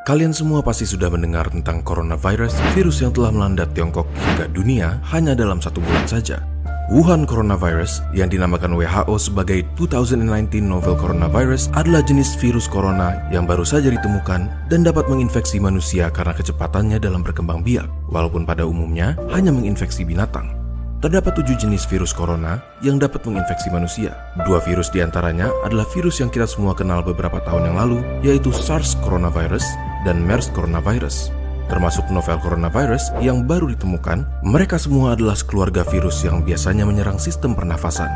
Kalian semua pasti sudah mendengar tentang coronavirus, virus yang telah melanda Tiongkok hingga dunia hanya dalam 1 bulan saja. Wuhan coronavirus, yang dinamakan WHO sebagai 2019 novel coronavirus, adalah jenis virus corona yang baru saja ditemukan dan dapat menginfeksi manusia karena kecepatannya dalam berkembang biak, walaupun pada umumnya hanya menginfeksi binatang. Terdapat 7 jenis virus corona yang dapat menginfeksi manusia. 2 virus diantaranya adalah virus yang kita semua kenal beberapa tahun yang lalu, yaitu SARS coronavirus dan MERS coronavirus. Termasuk novel coronavirus yang baru ditemukan, mereka semua adalah sekeluarga virus yang biasanya menyerang sistem pernafasan.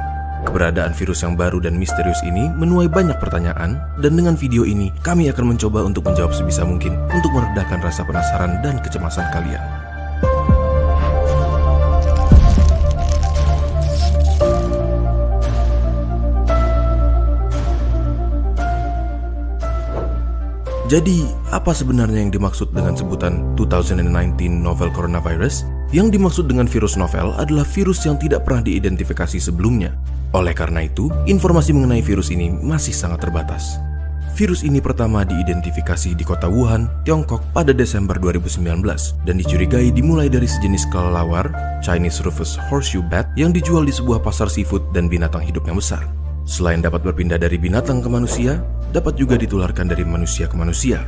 Keberadaan virus yang baru dan misterius ini menuai banyak pertanyaan, dan dengan video ini kami akan mencoba untuk menjawab sebisa mungkin untuk meredakan rasa penasaran dan kecemasan kalian. Jadi, apa sebenarnya yang dimaksud dengan sebutan 2019 novel coronavirus? Yang dimaksud dengan virus novel adalah virus yang tidak pernah diidentifikasi sebelumnya. Oleh karena itu, informasi mengenai virus ini masih sangat terbatas. Virus ini pertama diidentifikasi di kota Wuhan, Tiongkok pada Desember 2019 dan dicurigai dimulai dari sejenis kelelawar, Chinese Rufous Horseshoe Bat, yang dijual di sebuah pasar seafood dan binatang hidup yang besar. Selain dapat berpindah dari binatang ke manusia, dapat juga ditularkan dari manusia ke manusia.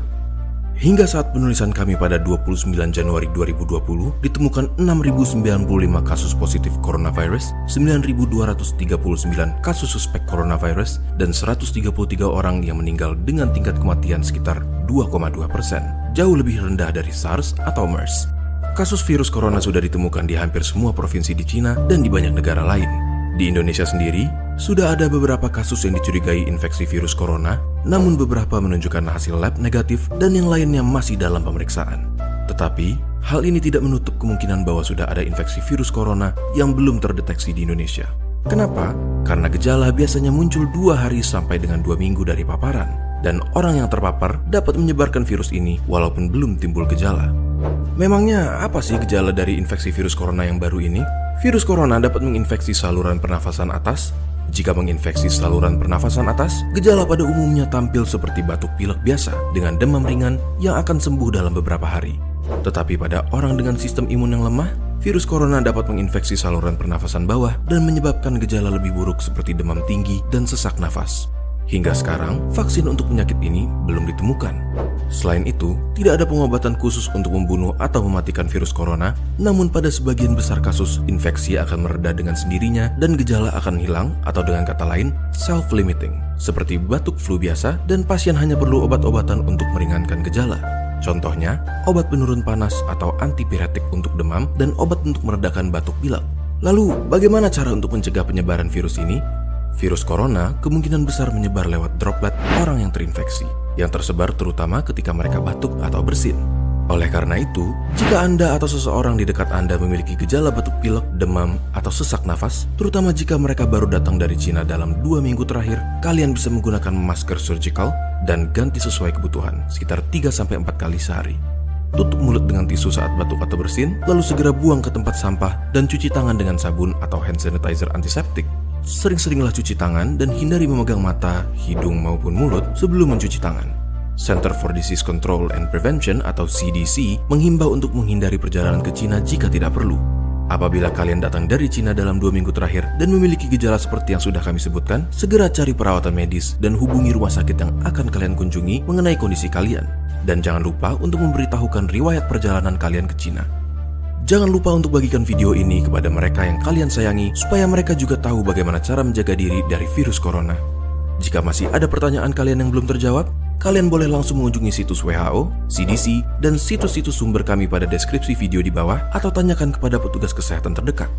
Hingga saat penulisan kami pada 29 Januari 2020, ditemukan 6.095 kasus positif coronavirus, 9.239 kasus suspek coronavirus, dan 133 orang yang meninggal dengan tingkat kematian sekitar 2,2%, jauh lebih rendah dari SARS atau MERS. Kasus virus corona sudah ditemukan di hampir semua provinsi di Cina dan di banyak negara lain. Di Indonesia sendiri, sudah ada beberapa kasus yang dicurigai infeksi virus corona, namun beberapa menunjukkan hasil lab negatif dan yang lainnya masih dalam pemeriksaan. Tetapi, hal ini tidak menutup kemungkinan bahwa sudah ada infeksi virus corona yang belum terdeteksi di Indonesia. Kenapa? Karena gejala biasanya muncul 2 hari sampai dengan 2 minggu dari paparan, dan orang yang terpapar dapat menyebarkan virus ini walaupun belum timbul gejala. Memangnya apa sih gejala dari infeksi virus corona yang baru ini? Virus corona dapat menginfeksi saluran pernafasan atas. Jika menginfeksi saluran pernafasan atas, gejala pada umumnya tampil seperti batuk pilek biasa dengan demam ringan yang akan sembuh dalam beberapa hari. Tetapi pada orang dengan sistem imun yang lemah, virus corona dapat menginfeksi saluran pernafasan bawah dan menyebabkan gejala lebih buruk seperti demam tinggi dan sesak nafas. Hingga sekarang, vaksin untuk penyakit ini belum ditemukan. Selain itu, tidak ada pengobatan khusus untuk membunuh atau mematikan virus corona, namun pada sebagian besar kasus, infeksi akan mereda dengan sendirinya dan gejala akan hilang, atau dengan kata lain, self-limiting, seperti batuk flu biasa, dan pasien hanya perlu obat-obatan untuk meringankan gejala. Contohnya, obat penurun panas atau antipiretik untuk demam dan obat untuk meredakan batuk pilek. Lalu, bagaimana cara untuk mencegah penyebaran virus ini? Virus corona kemungkinan besar menyebar lewat droplet orang yang terinfeksi, yang tersebar terutama ketika mereka batuk atau bersin. Oleh karena itu, jika Anda atau seseorang di dekat Anda memiliki gejala batuk pilek, demam, atau sesak nafas, terutama jika mereka baru datang dari Cina dalam 2 minggu terakhir, kalian bisa menggunakan masker surgical dan ganti sesuai kebutuhan, sekitar 3-4 kali sehari. Tutup mulut dengan tisu saat batuk atau bersin, lalu segera buang ke tempat sampah dan cuci tangan dengan sabun atau hand sanitizer antiseptik. Sering-seringlah cuci tangan dan hindari memegang mata, hidung maupun mulut sebelum mencuci tangan. Center for Disease Control and Prevention atau CDC menghimbau untuk menghindari perjalanan ke Cina jika tidak perlu. Apabila kalian datang dari Cina dalam 2 minggu terakhir dan memiliki gejala seperti yang sudah kami sebutkan, segera cari perawatan medis dan hubungi rumah sakit yang akan kalian kunjungi mengenai kondisi kalian. Dan jangan lupa untuk memberitahukan riwayat perjalanan kalian ke Cina. Jangan lupa untuk bagikan video ini kepada mereka yang kalian sayangi supaya mereka juga tahu bagaimana cara menjaga diri dari virus corona. Jika masih ada pertanyaan kalian yang belum terjawab, kalian boleh langsung mengunjungi situs WHO, CDC, dan situs-situs sumber kami pada deskripsi video di bawah atau tanyakan kepada petugas kesehatan terdekat.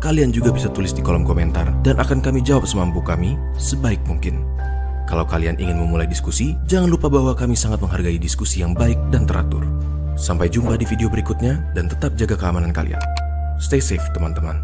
Kalian juga bisa tulis di kolom komentar dan akan kami jawab semampu kami sebaik mungkin. Kalau kalian ingin memulai diskusi, jangan lupa bahwa kami sangat menghargai diskusi yang baik dan teratur. Sampai jumpa di video berikutnya dan tetap jaga keamanan kalian. Stay safe teman-teman.